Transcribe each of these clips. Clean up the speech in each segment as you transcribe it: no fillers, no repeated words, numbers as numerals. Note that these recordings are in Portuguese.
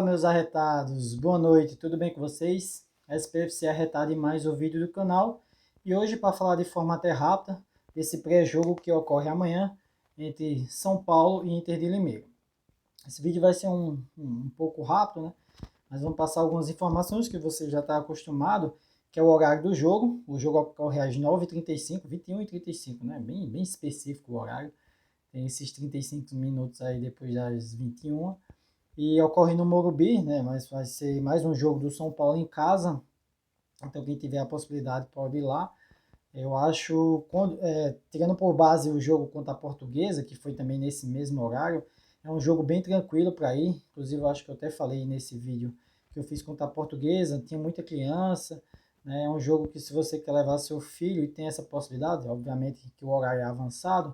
Fala, meus arretados, boa noite, tudo bem com vocês? SPFC Arretado em mais um vídeo do canal. E hoje, para falar de forma até rápida, esse pré-jogo que ocorre amanhã entre São Paulo e Inter de Limeira. Esse vídeo vai ser um pouco rápido, né? Mas vamos passar algumas informações que você já está acostumado, que é o horário do jogo. O jogo ocorre às 9h35, 21h35, né? Bem específico o horário. Tem esses 35 minutos aí depois das 21h. E ocorre no Morumbi, né? Mas vai ser mais um jogo do São Paulo em casa. Então quem tiver a possibilidade pode ir lá. Eu acho, tirando por base o jogo contra a Portuguesa, que foi também nesse mesmo horário, é um jogo bem tranquilo para ir. Inclusive, eu acho que eu até falei nesse vídeo que eu fiz contra a Portuguesa, tinha muita criança, né? É um jogo que se você quer levar seu filho e tem essa possibilidade, obviamente que o horário é avançado,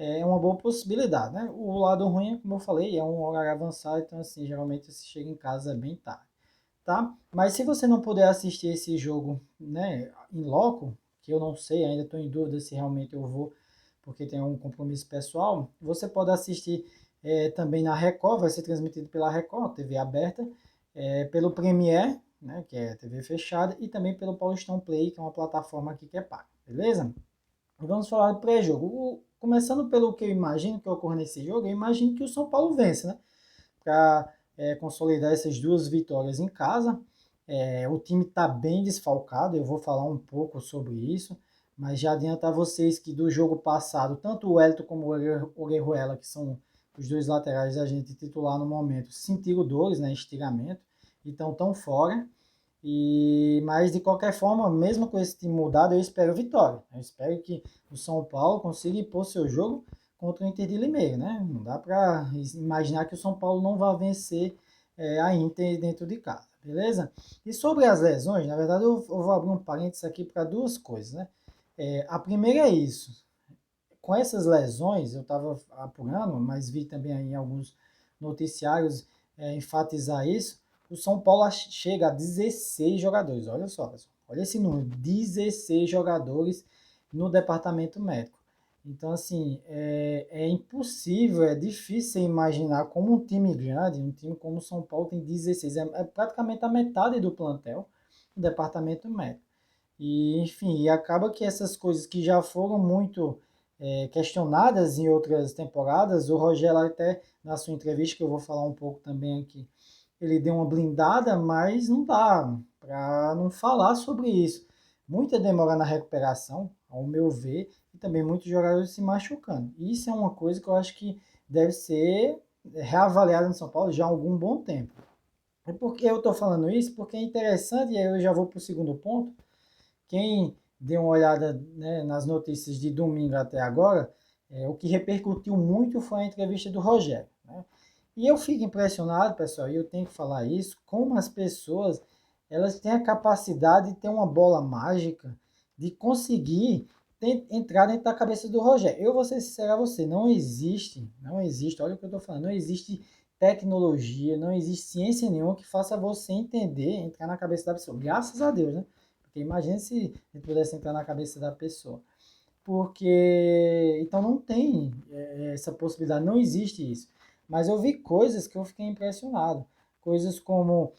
é uma boa possibilidade, né? O lado ruim, como eu falei, é um horário avançado, então assim, geralmente você chega em casa bem tarde, tá? Mas se você não puder assistir esse jogo, né, em loco, que eu não sei, ainda estou em dúvida se realmente eu vou, porque tem um compromisso pessoal, você pode assistir também na Record, vai ser transmitido pela Record, TV aberta, pelo Premiere, né, que é TV fechada, e também pelo Paulistão Play, que é uma plataforma aqui que é paga, beleza? Vamos falar do pré-jogo. Começando pelo que eu imagino que ocorra nesse jogo, eu imagino que o São Paulo vence, né? Para consolidar essas duas vitórias em casa. O time está bem desfalcado, eu vou falar um pouco sobre isso, mas já adianto a vocês que do jogo passado, tanto o Elton como o Orejuela, que são os dois laterais da gente titular no momento, sentiram dores, né, estiramento, então estão fora. Mas de qualquer forma, mesmo com esse time mudado, eu espero vitória. Eu espero que o São Paulo consiga impor seu jogo contra o Inter de Limeira, né? Não dá para imaginar que o São Paulo não vai vencer a Inter dentro de casa, beleza? E sobre as lesões, na verdade eu vou abrir um parênteses aqui para duas coisas, né? A primeira é isso. Com essas lesões, eu estava apurando, mas vi também em alguns noticiários enfatizar isso. O São Paulo chega a 16 jogadores. Olha só, pessoal. Olha esse número: 16 jogadores no departamento médico. Então, assim, é impossível, é difícil você imaginar como um time grande, um time como o São Paulo tem 16, é praticamente a metade do plantel no departamento médico. E, enfim, e acaba que essas coisas que já foram muito questionadas em outras temporadas, o Rogério até na sua entrevista, que eu vou falar um pouco também aqui, ele deu uma blindada, mas não dá para não falar sobre isso. Muita demora na recuperação, ao meu ver, e também muitos jogadores se machucando. Isso é uma coisa que eu acho que deve ser reavaliada no São Paulo já há algum bom tempo. E por que eu estou falando isso? Porque é interessante, e aí eu já vou para o segundo ponto. Quem deu uma olhada, né, nas notícias de domingo até agora, o que repercutiu muito foi a entrevista do Rogério, né? E eu fico impressionado, pessoal, e eu tenho que falar isso, como as pessoas elas têm a capacidade de ter uma bola mágica, de conseguir entrar dentro da cabeça do Rogério. Eu vou ser sincero a você, não existe, olha o que eu estou falando, não existe tecnologia, não existe ciência nenhuma que faça você entender, entrar na cabeça da pessoa. Graças a Deus, né? Porque imagine se a gente pudesse entrar na cabeça da pessoa. Porque então não tem essa possibilidade, não existe isso. Mas eu vi coisas que eu fiquei impressionado. Coisas como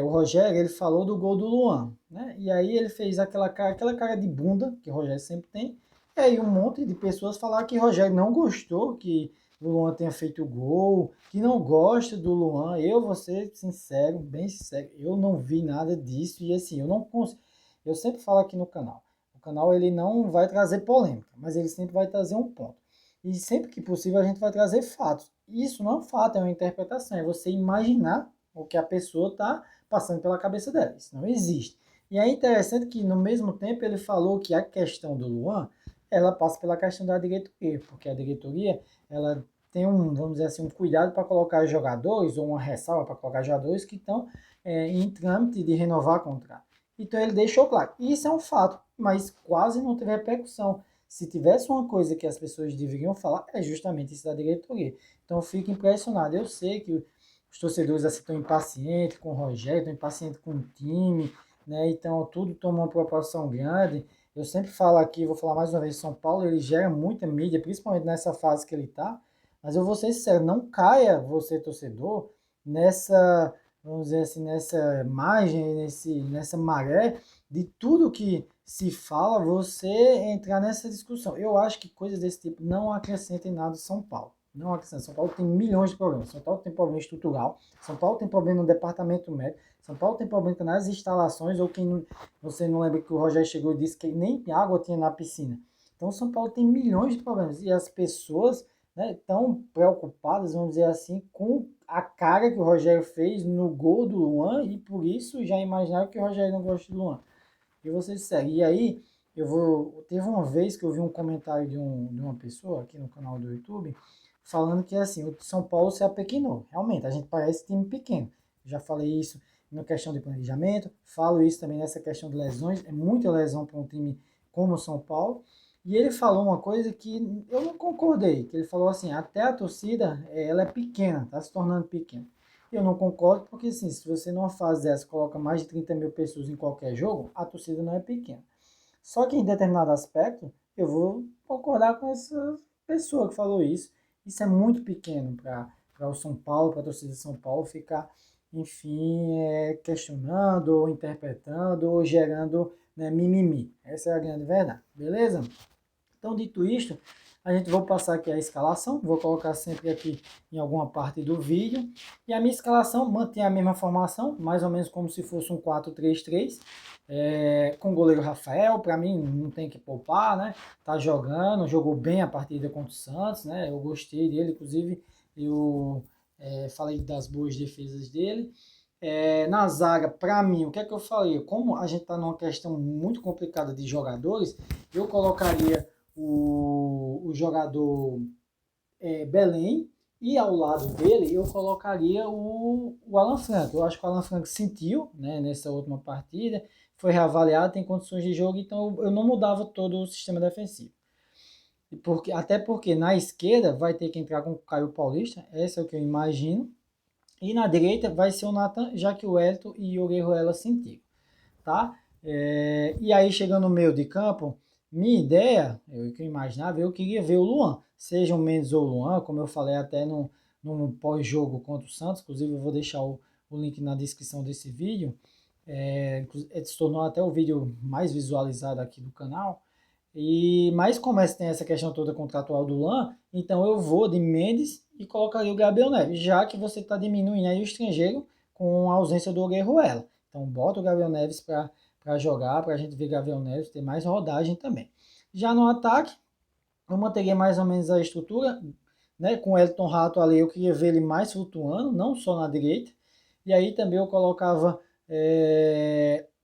o Rogério, ele falou do gol do Luan, né? E aí ele fez aquela cara de bunda que o Rogério sempre tem. E aí um monte de pessoas falaram que o Rogério não gostou que o Luan tenha feito o gol, que não gosta do Luan. Eu vou ser sincero, bem sincero, eu não vi nada disso. E assim, eu não consigo. Eu sempre falo aqui no canal. O canal ele não vai trazer polêmica, mas ele sempre vai trazer um ponto. E sempre que possível a gente vai trazer fatos. Isso não é um fato, é uma interpretação. É você imaginar o que a pessoa está passando pela cabeça dela. Isso não existe. E é interessante que no mesmo tempo ele falou que a questão do Luan, ela passa pela questão da diretoria, porque a diretoria, ela tem vamos dizer assim, um cuidado para colocar jogadores, ou uma ressalva para colocar jogadores que estão em trâmite de renovar contrato. Então ele deixou claro, isso é um fato, mas quase não teve repercussão. Se tivesse uma coisa que as pessoas deveriam falar, é justamente isso da diretoria. Então eu fico impressionado. Eu sei que os torcedores assim, estão impacientes com o Rogério, estão impacientes com o time, né? Então tudo toma uma proporção grande. Eu sempre falo aqui, vou falar mais uma vez, São Paulo ele gera muita mídia, principalmente nessa fase que ele está. Mas eu vou ser sincero, não caia você torcedor vamos dizer assim, nessa margem, nessa maré de tudo que se fala, você entrar nessa discussão. Eu acho que coisas desse tipo não acrescentem nada ao São Paulo. Não acrescentam. São Paulo tem milhões de problemas. São Paulo tem problema estrutural. São Paulo tem problema no departamento médico. São Paulo tem problema nas instalações, ou quem você não lembra que o Rogério chegou e disse que nem água tinha na piscina. Então, São Paulo tem milhões de problemas. E as pessoas, né, estão preocupadas, vamos dizer assim, com a cara que o Rogério fez no gol do Luan, e por isso já imaginaram que o Rogério não gosta do Luan. E vocês seguem. E aí, teve uma vez que eu vi um comentário de uma pessoa aqui no canal do YouTube, falando que assim, o São Paulo se apequenou. Realmente, a gente parece time pequeno. Já falei isso na questão de planejamento, falo isso também nessa questão de lesões. É muita lesão para um time como o São Paulo. E ele falou uma coisa que eu não concordei, que ele falou assim, até a torcida, ela é pequena, está se tornando pequena. Eu não concordo, porque assim, se você numa fase dessa coloca mais de 30 mil pessoas em qualquer jogo, a torcida não é pequena. Só que em determinado aspecto, eu vou concordar com essa pessoa que falou isso. Isso é muito pequeno para o São Paulo, para a torcida de São Paulo ficar, enfim, questionando, ou interpretando, ou gerando, né, mimimi. Essa é a grande verdade, beleza? Então, dito isto, a gente vou passar aqui a escalação, vou colocar sempre aqui em alguma parte do vídeo. E a minha escalação mantém a mesma formação, mais ou menos como se fosse um 4-3-3, com o goleiro Rafael. Para mim, não tem que poupar, né? Tá jogando, jogou bem a partida contra o Santos, né? Eu gostei dele, inclusive eu falei das boas defesas dele. Na zaga, para mim, o que é que eu falei? Como a gente está numa questão muito complicada de jogadores, eu colocaria o jogador Belém, e ao lado dele eu colocaria o Alan Franco. Eu acho que o Alan Franco sentiu, né, nessa última partida, foi reavaliado, tem condições de jogo, então eu não mudava todo o sistema defensivo. Até porque na esquerda vai ter que entrar com o Caio Paulista, esse é o que eu imagino, e na direita vai ser o Nathan, já que o Elton e o Orejuela sentiram, tá? E aí, chegando no meio de campo, minha ideia, eu que imaginava, eu queria ver o Luan, seja o Mendes ou o Luan, como eu falei até no pós-jogo contra o Santos, inclusive eu vou deixar o link na descrição desse vídeo, se tornou até o vídeo mais visualizado aqui do canal. Mas como tem essa questão toda contratual do Luan, então eu vou de Mendes e colocaria o Gabriel Neves, já que você está diminuindo aí o estrangeiro com a ausência do Orejuela. Então bota o Gabriel Neves para jogar, para a gente ver Gabriel Neves ter mais rodagem também. Já no ataque, eu manteria mais ou menos a estrutura, né? Com o Elton Rato ali, eu queria ver ele mais flutuando, não só na direita. E aí também eu colocava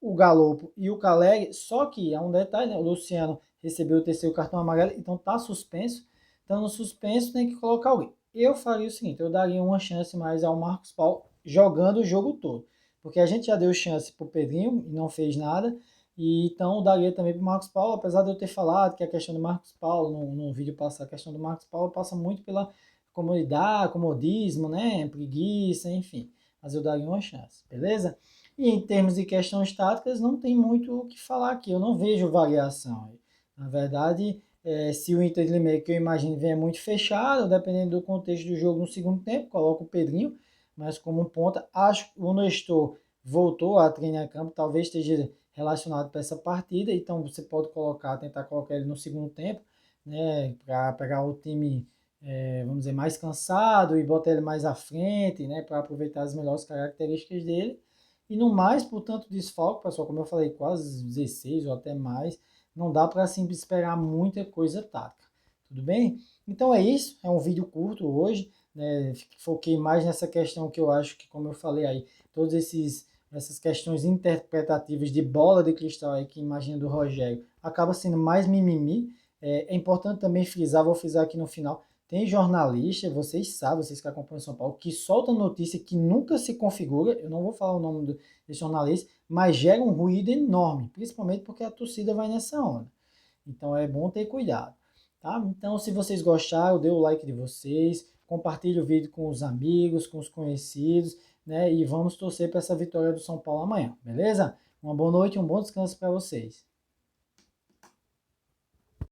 o Galopo e o Caleri, só que há um detalhe, né? O Luciano recebeu o terceiro cartão amarelo, então tá suspenso. Então no suspenso tem que colocar alguém. Eu faria o seguinte, eu daria uma chance mais ao Marcos Paulo jogando o jogo todo. Porque a gente já deu chance pro Pedrinho e não fez nada. E então daria também para o Marcos Paulo, apesar de eu ter falado que a questão do Marcos Paulo, no vídeo passado, a questão do Marcos Paulo passa muito pela comodidade, comodismo, né? Preguiça, enfim. Mas eu daria uma chance, beleza? E em termos de questões táticas, não tem muito o que falar aqui. Eu não vejo variação. Na verdade, se o Inter de Limeira, que eu imagino, venha muito fechado, dependendo do contexto do jogo no segundo tempo, coloca o Pedrinho, mas como ponta, acho que o Nestor voltou a treinar em campo, talvez esteja relacionado para essa partida, então você pode tentar colocar ele no segundo tempo, né, para pegar o time, vamos dizer, mais cansado e botar ele mais à frente, né, para aproveitar as melhores características dele. E no mais, por tanto desfalque, pessoal, como eu falei, quase 16 ou até mais, não dá para assim esperar muita coisa tática. Tudo bem? Então é isso, é um vídeo curto hoje, né? Foquei mais nessa questão que eu acho que, como eu falei aí, todos essas questões interpretativas de bola de cristal aí que imagina do Rogério, acaba sendo mais mimimi. É importante também frisar, vou frisar aqui no final, tem jornalista, vocês sabem, vocês que acompanham São Paulo, que solta notícia que nunca se configura, eu não vou falar o nome desse jornalista, mas gera um ruído enorme, principalmente porque a torcida vai nessa onda. Então é bom ter cuidado, tá? Então se vocês gostaram, dê o like de vocês, compartilhe o vídeo com os amigos, com os conhecidos, né? E vamos torcer para essa vitória do São Paulo amanhã, beleza? Uma boa noite, um bom descanso para vocês.